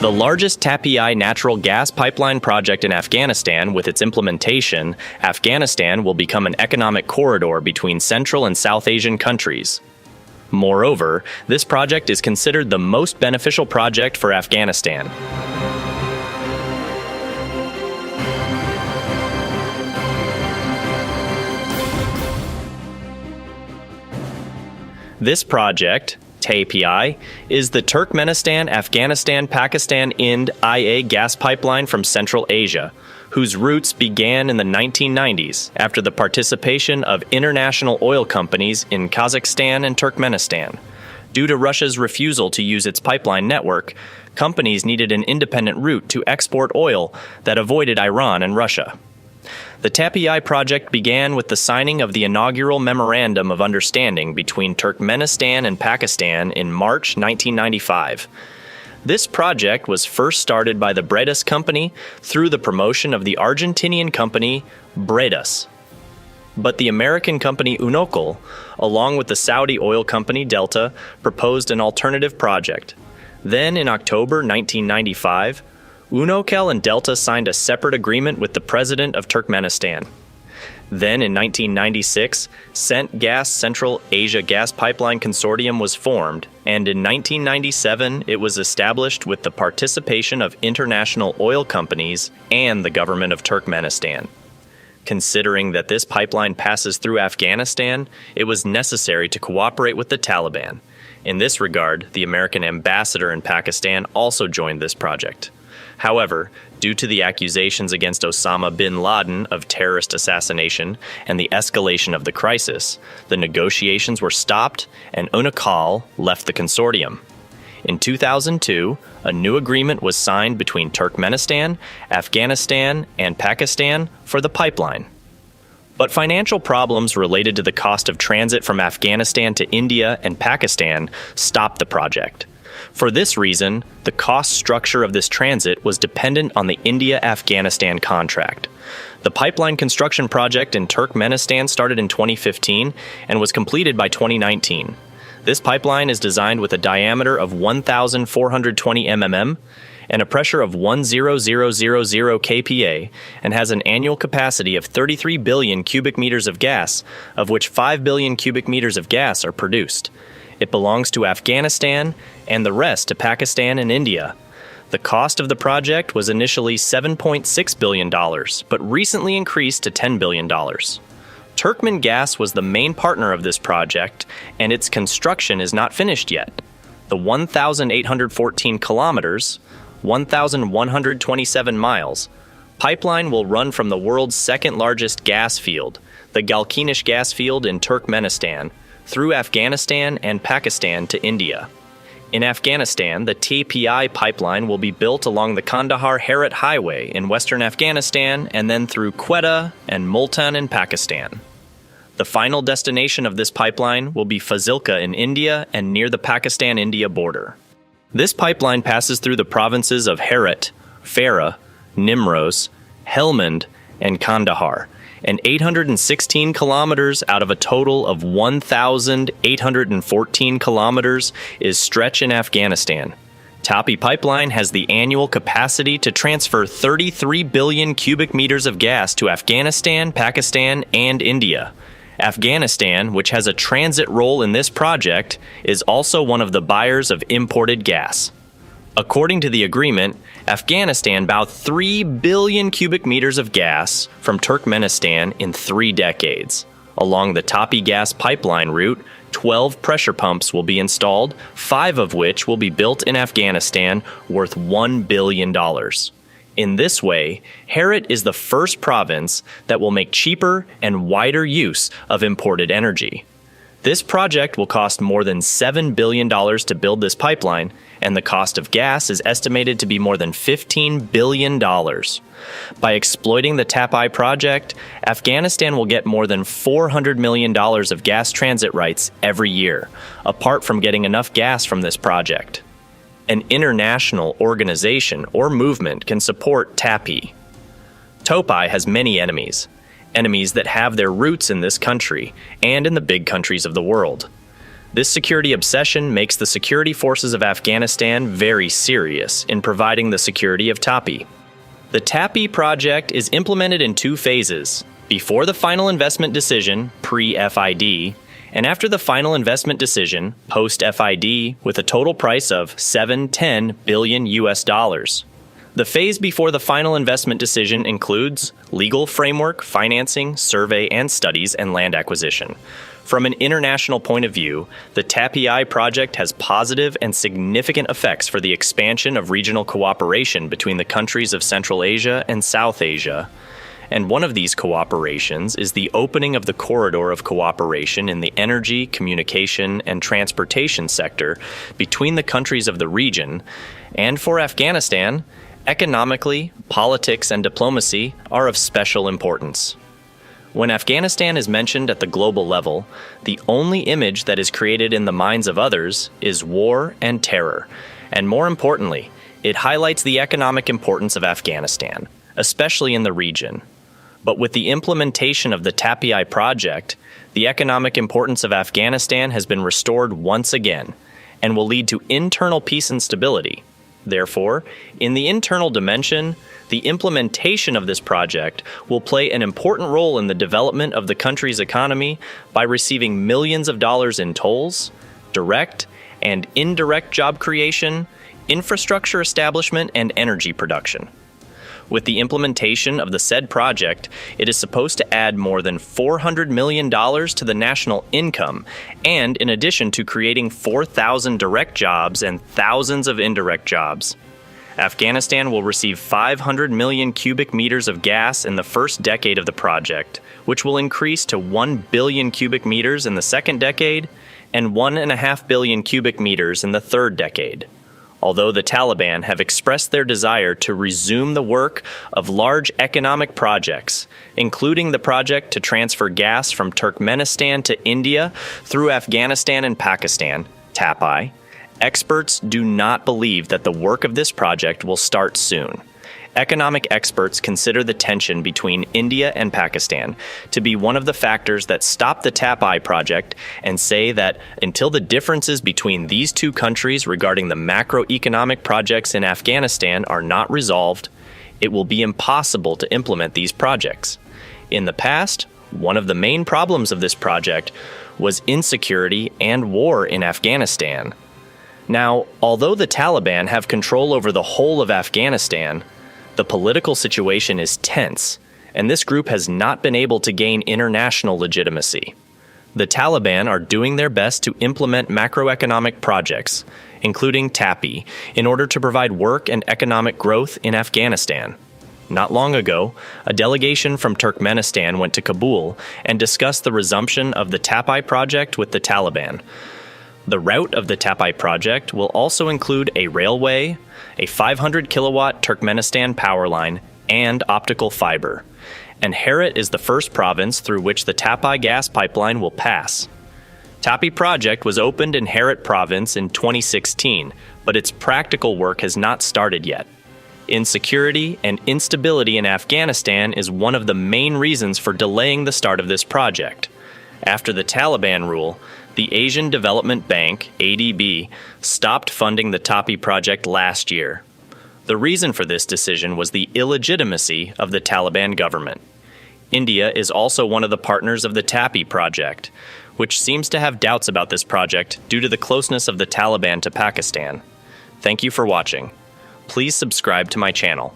The largest Tapi natural gas pipeline project in Afghanistan, with its implementation, Afghanistan will become an economic corridor between Central and South Asian countries. Moreover, this project is considered the most beneficial project for Afghanistan. This project, TAPI, is the Turkmenistan-Afghanistan-Pakistan-Ind-IA gas pipeline from Central Asia, whose roots began in the 1990s after the participation of international oil companies in Kazakhstan and Turkmenistan. Due to Russia's refusal to use its pipeline network, companies needed an independent route to export oil that avoided Iran and Russia. The TAPI project began with the signing of the inaugural Memorandum of Understanding between Turkmenistan and Pakistan in March 1995. This project was first started by the Bredas company through the promotion of the Argentinian company Bredas. But the American company Unocal, along with the Saudi oil company Delta, proposed an alternative project. Then in October 1995, Unocal and Delta signed a separate agreement with the president of Turkmenistan. Then in 1996, Cent Gas Central Asia Gas Pipeline Consortium was formed, and in 1997 it was established with the participation of international oil companies and the government of Turkmenistan. Considering that this pipeline passes through Afghanistan, it was necessary to cooperate with the Taliban. In this regard, the American ambassador in Pakistan also joined this project. However, due to the accusations against Osama bin Laden of terrorist assassination and the escalation of the crisis, the negotiations were stopped and Unocal left the consortium. In 2002, a new agreement was signed between Turkmenistan, Afghanistan, and Pakistan for the pipeline. But financial problems related to the cost of transit from Afghanistan to India and Pakistan stopped the project. For this reason, the cost structure of this transit was dependent on the India-Afghanistan contract. The pipeline construction project in Turkmenistan started in 2015 and was completed by 2019. This pipeline is designed with a diameter of 1,420 mm and a pressure of 1,000 kPa and has an annual capacity of 33 billion cubic meters of gas, of which 5 billion cubic meters of gas are produced. It belongs to Afghanistan and the rest to Pakistan and India. The cost of the project was initially $7.6 billion, but recently increased to $10 billion. Turkmen Gas was the main partner of this project, and its construction is not finished yet. The 1,814 kilometers, 1,127 miles, pipeline will run from the world's second largest gas field, the Galkinish gas field in Turkmenistan, through Afghanistan and Pakistan to India. In Afghanistan, the TAPI pipeline will be built along the Kandahar-Herat Highway in western Afghanistan and then through Quetta and Multan in Pakistan. The final destination of this pipeline will be Fazilka in India and near the Pakistan-India border. This pipeline passes through the provinces of Herat, Farah, Nimroz, Helmand, and Kandahar, and 816 kilometers out of a total of 1,814 kilometers is stretch in Afghanistan. Tapi pipeline has the annual capacity to transfer 33 billion cubic meters of gas to Afghanistan, Pakistan, and India. Afghanistan, which has a transit role in this project, is also one of the buyers of imported gas. According to the agreement, Afghanistan bought 3 billion cubic meters of gas from Turkmenistan in 3 decades. Along the Tapi gas pipeline route, 12 pressure pumps will be installed, 5 of which will be built in Afghanistan, worth $1 billion. In this way, Herat is the first province that will make cheaper and wider use of imported energy. This project will cost more than $7 billion to build this pipeline, and the cost of gas is estimated to be more than $15 billion. By exploiting the TAPI project, Afghanistan will get more than $400 million of gas transit rights every year, apart from getting enough gas from this project. An international organization or movement can support TAPI. TOPI has many enemies that have their roots in this country and in the big countries of the world. This security obsession makes the security forces of Afghanistan very serious in providing the security of Tapi. The Tapi project is implemented in two phases: before the final investment decision, pre-FID, and after the final investment decision, post-FID, with a total price of $710 billion US. The phase before the final investment decision includes legal framework, financing, survey and studies, and land acquisition. From an international point of view, the TAPI project has positive and significant effects for the expansion of regional cooperation between the countries of Central Asia and South Asia. And one of these cooperations is the opening of the corridor of cooperation in the energy, communication, and transportation sector between the countries of the region. And for Afghanistan, economically, politics, and diplomacy are of special importance. When Afghanistan is mentioned at the global level, the only image that is created in the minds of others is war and terror. And more importantly, it highlights the economic importance of Afghanistan, especially in the region. But with the implementation of the TAPI project, the economic importance of Afghanistan has been restored once again and will lead to internal peace and stability. Therefore, in the internal dimension, the implementation of this project will play an important role in the development of the country's economy by receiving millions of dollars in tolls, direct and indirect job creation, infrastructure establishment, and energy production. With the implementation of the said project, it is supposed to add more than $400 million to the national income, and in addition to creating 4,000 direct jobs and thousands of indirect jobs. Afghanistan will receive 500 million cubic meters of gas in the first decade of the project, which will increase to 1 billion cubic meters in the second decade and 1.5 billion cubic meters in the third decade. Although the Taliban have expressed their desire to resume the work of large economic projects, including the project to transfer gas from Turkmenistan to India through Afghanistan and Pakistan, TAPI, experts do not believe that the work of this project will start soon. Economic experts consider the tension between India and Pakistan to be one of the factors that stop the TAPI project and say that until the differences between these two countries regarding the macroeconomic projects in Afghanistan are not resolved, it will be impossible to implement these projects. In the past, one of the main problems of this project was insecurity and war in Afghanistan. Now, although the Taliban have control over the whole of Afghanistan, the political situation is tense, and this group has not been able to gain international legitimacy. The Taliban are doing their best to implement macroeconomic projects, including TAPI, in order to provide work and economic growth in Afghanistan. Not long ago, a delegation from Turkmenistan went to Kabul and discussed the resumption of the TAPI project with the Taliban. The route of the TAPI project will also include a railway, a 500-kilowatt Turkmenistan power line, and optical fiber. And Herat is the first province through which the TAPI gas pipeline will pass. TAPI project was opened in Herat province in 2016, but its practical work has not started yet. Insecurity and instability in Afghanistan is one of the main reasons for delaying the start of this project. After the Taliban rule, the Asian Development Bank, ADB, stopped funding the TAPI project last year. The reason for this decision was the illegitimacy of the Taliban government. India is also one of the partners of the TAPI project, which seems to have doubts about this project due to the closeness of the Taliban to Pakistan. Thank you for watching. Please subscribe to my channel.